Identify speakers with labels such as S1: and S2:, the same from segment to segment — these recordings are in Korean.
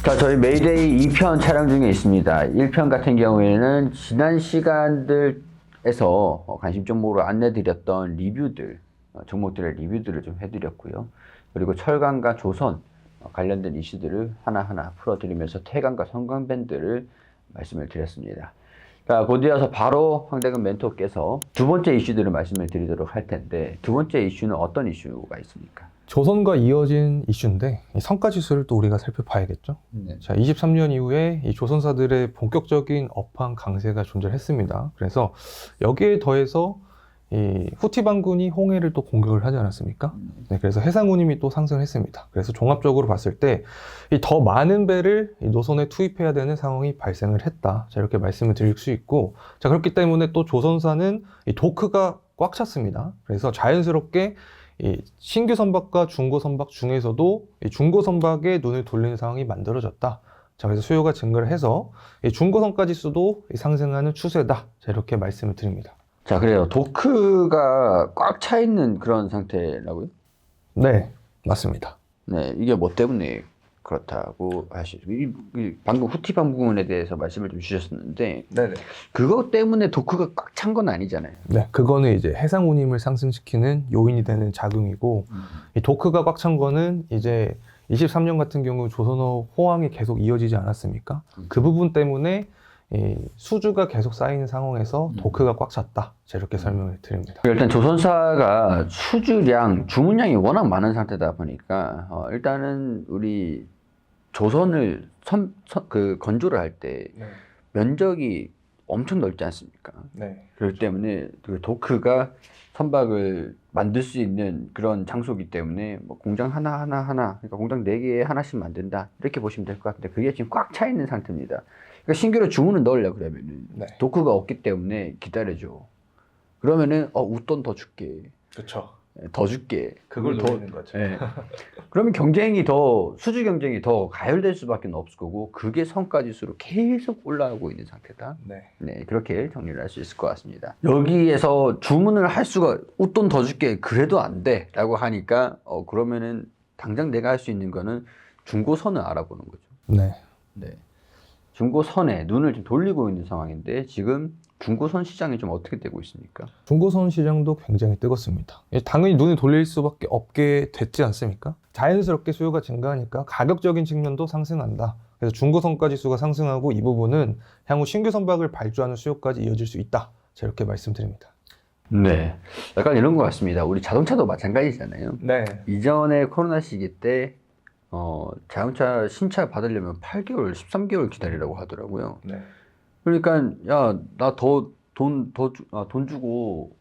S1: 자, 저희 메이데이 2편 촬영 중에 있습니다. 1편 같은 경우에는 지난 시간들에서 관심 종목으로 안내드렸던 리뷰들, 종목들의 리뷰들을 좀 해드렸고요. 그리고 철강과 조선 관련된 이슈들을 하나하나 풀어드리면서 태강과 성광밴드를 말씀을 드렸습니다. 자, 곧 이어서 바로 황대근 멘토께서 두 번째 이슈들을 말씀을 드리도록 할 텐데, 두 번째 이슈는 어떤 이슈가 있습니까?
S2: 조선과 이어진 이슈인데 이 성과지수를 또 우리가 살펴봐야겠죠.
S1: 네.
S2: 자, 23년 이후에 이 조선사들의 본격적인 업황 강세가 존재했습니다. 그래서 여기에 더해서 이 후티 반군이 홍해를 또 공격을 하지 않았습니까? 네, 그래서 해상운임이 또 상승을 했습니다. 그래서 종합적으로 봤을 때 이 더 많은 배를 이 노선에 투입해야 되는 상황이 발생을 했다. 자, 이렇게 말씀을 드릴 수 있고, 자, 그렇기 때문에 또 조선사는 이 도크가 꽉 찼습니다. 그래서 자연스럽게 이 신규 선박과 중고 선박 중에서도 이 중고 선박에 눈을 돌리는 상황이 만들어졌다. 자, 그래서 수요가 증가를 해서 이 중고 성과지수도 상승하는 추세다. 자, 이렇게 말씀을 드립니다.
S1: 자, 그래요. 도크가 꽉 차 있는 그런 상태라고요?
S2: 네, 맞습니다.
S1: 네, 이게 뭐 때문에 그렇다고 하시죠? 방금 후티 반군에 대해서 말씀을 좀 주셨었는데,
S2: 네네.
S1: 그것 때문에 도크가 꽉 찬 건 아니잖아요.
S2: 네, 그거는 이제 해상 운임을 상승시키는 요인이 되는 작용이고, 이 도크가 꽉 찬 거는 이제 23년 같은 경우 조선어 호황이 계속 이어지지 않았습니까? 그 부분 때문에 이 수주가 계속 쌓이는 상황에서 도크가 꽉 찼다. 자, 이렇게 설명을 드립니다.
S1: 일단 조선사가 수주량, 주문량이 워낙 많은 상태다 보니까 일단은 우리 조선을 건조를 할 때 면적이 엄청 넓지 않습니까?
S2: 네.
S1: 그렇기 때문에 그 도크가 선박을 만들 수 있는 그런 장소이기 때문에 뭐 공장 하나, 그러니까 공장 4개에 하나씩 만든다 이렇게 보시면 될 것 같은데, 그게 지금 꽉 차 있는 상태입니다. 그러니까 신규로 주문을 넣으려 그러면은
S2: 네.
S1: 도크가 없기 때문에 기다려줘. 그러면은 웃돈 더 줄게.
S2: 그렇죠.
S1: 더 줄게.
S2: 그걸
S1: 더
S2: 노리는 거죠.
S1: 예. 그러면 수주 경쟁이 더 가열될 수밖에 없을 거고, 그게 성과지수로 계속 올라가고 있는 상태다.
S2: 네.
S1: 네, 그렇게 정리를 할 수 있을 것 같습니다. 여기에서 주문을 할 수가, 웃돈 더 줄게, 그래도 안 돼 라고 하니까 그러면은 당장 내가 할 수 있는 거는 중고선을 알아보는 거죠.
S2: 네.
S1: 네. 중고선에 눈을 좀 돌리고 있는 상황인데, 지금 중고선 시장이 좀 어떻게 되고 있습니까?
S2: 중고선 시장도 굉장히 뜨겁습니다. 당연히 눈을 돌릴 수밖에 없게 됐지 않습니까? 자연스럽게 수요가 증가하니까 가격적인 측면도 상승한다. 그래서 중고선가 지수가 상승하고, 이 부분은 향후 신규 선박을 발주하는 수요까지 이어질 수 있다. 자, 이렇게 말씀드립니다.
S1: 네. 약간 이런 것 같습니다. 우리 자동차도 마찬가지잖아요.
S2: 네.
S1: 이전에 코로나 시기 때 자동차 신차 받으려면 8개월, 13개월 기다리라고 하더라고요.
S2: 네.
S1: 그러니까 야, 나 돈 더 주고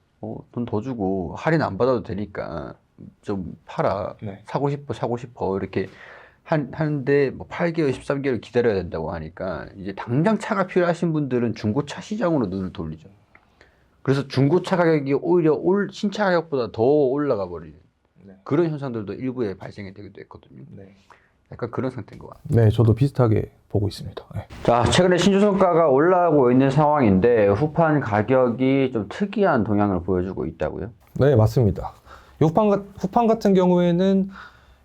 S1: 할인 안 받아도 되니까 좀 팔아.
S2: 네.
S1: 사고 싶어 이렇게 하는데 뭐 8개월, 13개월 기다려야 된다고 하니까, 이제 당장 차가 필요하신 분들은 중고차 시장으로 눈을 돌리죠. 그래서 중고차 가격이 오히려 신차 가격보다 더 올라가 버리는 그런 현상들도 일부에 발생이 되기도 했거든요.
S2: 네.
S1: 약간 그런 상태인 것 같아요.
S2: 네, 저도 비슷하게 보고 있습니다. 네.
S1: 자, 최근에 신주성가가 올라가고 있는 상황인데, 후판 가격이 좀 특이한 동향을 보여주고 있다고요?
S2: 네, 맞습니다. 후판 같은 경우에는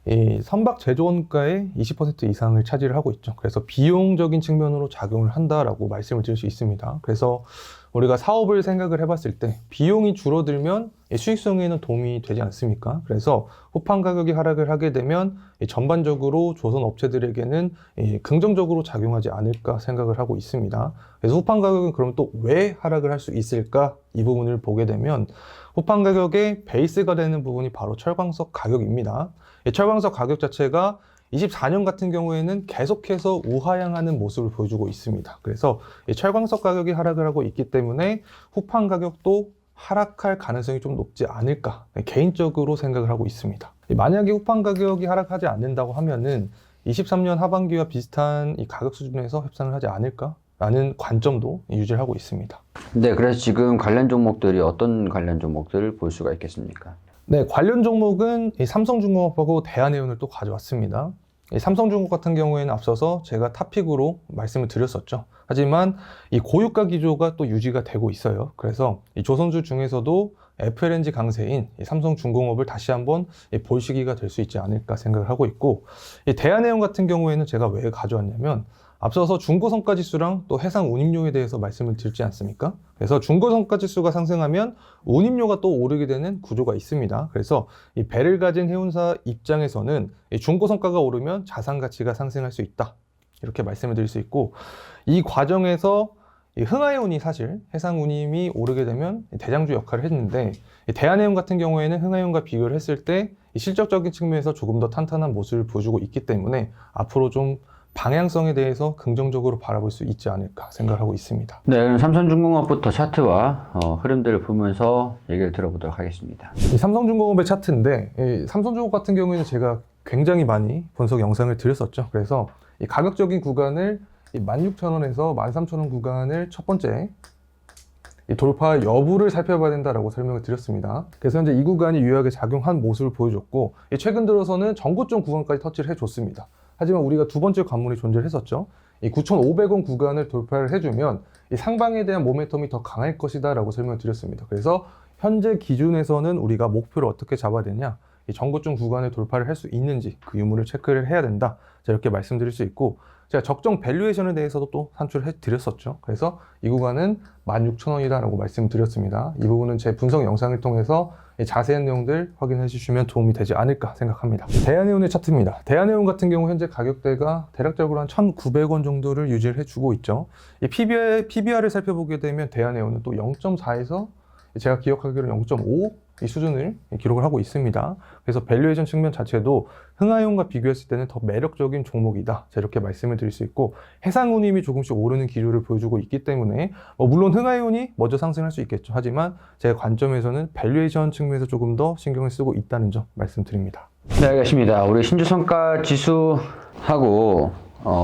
S2: 이 선박 제조원가의 20% 이상을 차지를 하고 있죠. 그래서 비용적인 측면으로 작용을 한다라고 말씀을 드릴 수 있습니다. 그래서 우리가 사업을 생각을 해봤을 때 비용이 줄어들면 수익성에는 도움이 되지 않습니까? 그래서 후판 가격이 하락을 하게 되면 전반적으로 조선 업체들에게는 긍정적으로 작용하지 않을까 생각을 하고 있습니다. 그래서 후판 가격은 그럼 또 왜 하락을 할 수 있을까? 이 부분을 보게 되면 후판 가격의 베이스가 되는 부분이 바로 철광석 가격입니다. 철광석 가격 자체가 24년 같은 경우에는 계속해서 우하향하는 모습을 보여주고 있습니다. 그래서 철광석 가격이 하락을 하고 있기 때문에 후판 가격도 하락할 가능성이 좀 높지 않을까 개인적으로 생각을 하고 있습니다. 만약에 후판 가격이 하락하지 않는다고 하면은 23년 하반기와 비슷한 이 가격 수준에서 협상을 하지 않을까 라는 관점도 유지를 하고 있습니다.
S1: 네, 그래서 지금 관련 종목들이 어떤 관련 종목들을 볼 수가 있겠습니까?
S2: 네, 관련 종목은 삼성중공업하고 대한해운을 또 가져왔습니다. 삼성중공업 같은 경우에는 앞서서 제가 탑픽으로 말씀을 드렸었죠. 하지만 이 고유가 기조가 또 유지가 되고 있어요. 그래서 이 조선주 중에서도 FLNG 강세인 이 삼성중공업을 다시 한번 볼 시기가 될 수 있지 않을까 생각을 하고 있고, 이 대한해운 같은 경우에는 제가 왜 가져왔냐면 앞서서 중고성가지수랑 또 해상 운임료에 대해서 말씀을 드렸지 않습니까? 그래서 중고성가지수가 상승하면 운임료가 또 오르게 되는 구조가 있습니다. 그래서 이 배를 가진 해운사 입장에서는 이 중고성가가 오르면 자산 가치가 상승할 수 있다, 이렇게 말씀을 드릴 수 있고, 이 과정에서 이 흥하해운이 사실 해상 운임이 오르게 되면 대장주 역할을 했는데, 이 대한해운 같은 경우에는 흥하해운과 비교를 했을 때 이 실적적인 측면에서 조금 더 탄탄한 모습을 보여주고 있기 때문에 앞으로 좀 방향성에 대해서 긍정적으로 바라볼 수 있지 않을까 생각하고 있습니다.
S1: 네, 그럼 삼성중공업부터 차트와 흐름들을 보면서 얘기를 들어보도록 하겠습니다.
S2: 이 삼성중공업의 차트인데, 이 삼성중공업 같은 경우에는 제가 굉장히 많이 분석 영상을 드렸었죠. 그래서 이 가격적인 구간을 16,000원에서 13,000원 구간을 첫 번째 이 돌파 여부를 살펴봐야 된다라고 설명을 드렸습니다. 그래서 현재 이 구간이 유효하게 작용한 모습을 보여줬고, 최근 들어서는 전고점 구간까지 터치를 해줬습니다. 하지만 우리가 두 번째 관문이 존재를 했었죠. 이 9,500원 구간을 돌파를 해주면 이 상방에 대한 모멘텀이 더 강할 것이다 라고 설명을 드렸습니다. 그래서 현재 기준에서는 우리가 목표를 어떻게 잡아야 되냐, 이 전고점 구간을 돌파를 할 수 있는지 그 유무를 체크를 해야 된다, 자, 이렇게 말씀드릴 수 있고, 제가 적정 밸류에이션에 대해서도 또 산출을 해드렸었죠. 그래서 이 구간은 16,000원이다 라고 말씀드렸습니다. 이 부분은 제 분석 영상을 통해서 자세한 내용들 확인해 주시면 도움이 되지 않을까 생각합니다. 대한해운의 차트입니다. 대한해운 같은 경우 현재 가격대가 대략적으로 한 1,900원 정도를 유지를 해주고 있죠. 이 PBR을 살펴보게 되면 대한해운은 또 0.4에서 제가 기억하기로는 0.5 이 수준을 기록을 하고 있습니다. 그래서 밸류에이션 측면 자체도 흥하해운과 비교했을 때는 더 매력적인 종목이다, 자, 이렇게 말씀을 드릴 수 있고, 해상운임이 조금씩 오르는 기조를 보여주고 있기 때문에 물론 흥하해운이 먼저 상승할 수 있겠죠. 하지만 제 관점에서는 밸류에이션 측면에서 조금 더 신경을 쓰고 있다는 점 말씀드립니다.
S1: 네, 알겠습니다. 우리 신주성가 지수하고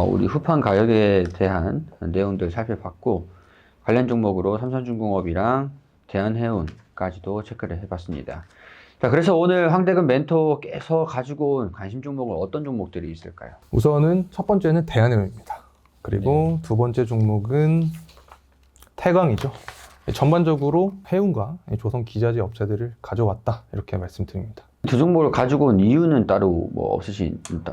S1: 우리 후판 가격에 대한 내용들 살펴봤고, 관련 종목으로 삼성중공업이랑 대한해운까지도 체크를 해봤습니다. 자, 그래서 오늘 황대근 멘토께서 가지고 온 관심 종목은 어떤 종목들이 있을까요?
S2: 우선은 첫 번째는 대한해운입니다. 그리고 두 번째 종목은 태광이죠. 전반적으로 해운과 조선 기자재 업체들을 가져왔다, 이렇게 말씀드립니다.
S1: 두 종목을 가지고 온 이유는 따로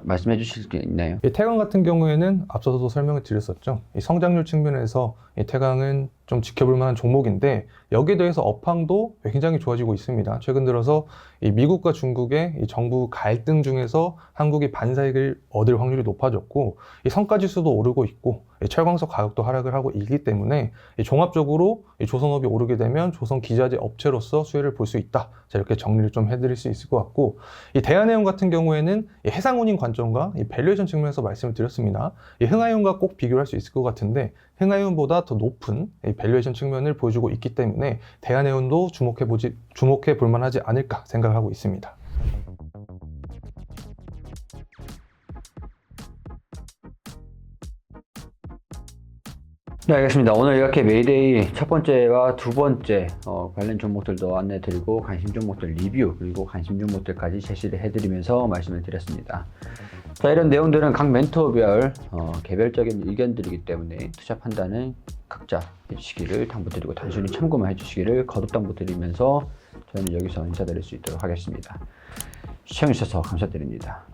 S1: 말씀해 주실 게 있나요?
S2: 이 태광 같은 경우에는 앞서서도 설명을 드렸었죠. 이 성장률 측면에서 이 태광은 좀 지켜볼 만한 종목인데, 여기에 대해서 업황도 굉장히 좋아지고 있습니다. 최근 들어서 이 미국과 중국의 이 정부 갈등 중에서 한국이 반사익을 얻을 확률이 높아졌고, 이 성과지수도 오르고 있고, 이 철광석 가격도 하락을 하고 있기 때문에 이 종합적으로 이 조선업이 오르게 되면 조선 기자재 업체로서 수혜를 볼 수 있다, 자, 이렇게 정리를 좀 해드릴 수 있을 것 같고, 이 대한해운 같은 경우에는 이 해상운임 관점과 이 밸류에이션 측면에서 말씀을 드렸습니다. 이 흥하해운과 꼭 비교를 할 수 있을 것 같은데, 흥하해운보다 더 높은 이 밸류에이션 측면을 보여주고 있기 때문에 대한해운도 주목해 볼 만하지 않을까 생각하고 있습니다.
S1: 네, 알겠습니다. 오늘 이렇게 메이데이 첫 번째와 두 번째 관련 종목들도 안내드리고 관심 종목들 리뷰, 그리고 관심 종목들까지 제시를 해드리면서 말씀을 드렸습니다. 자, 이런 내용들은 각 멘토별 개별적인 의견들이기 때문에 투자 판단은 각자 해주시기를 당부드리고 단순히 참고만 해주시기를 거듭 당부드리면서 저희는 여기서 인사드릴 수 있도록 하겠습니다. 시청해주셔서 감사드립니다.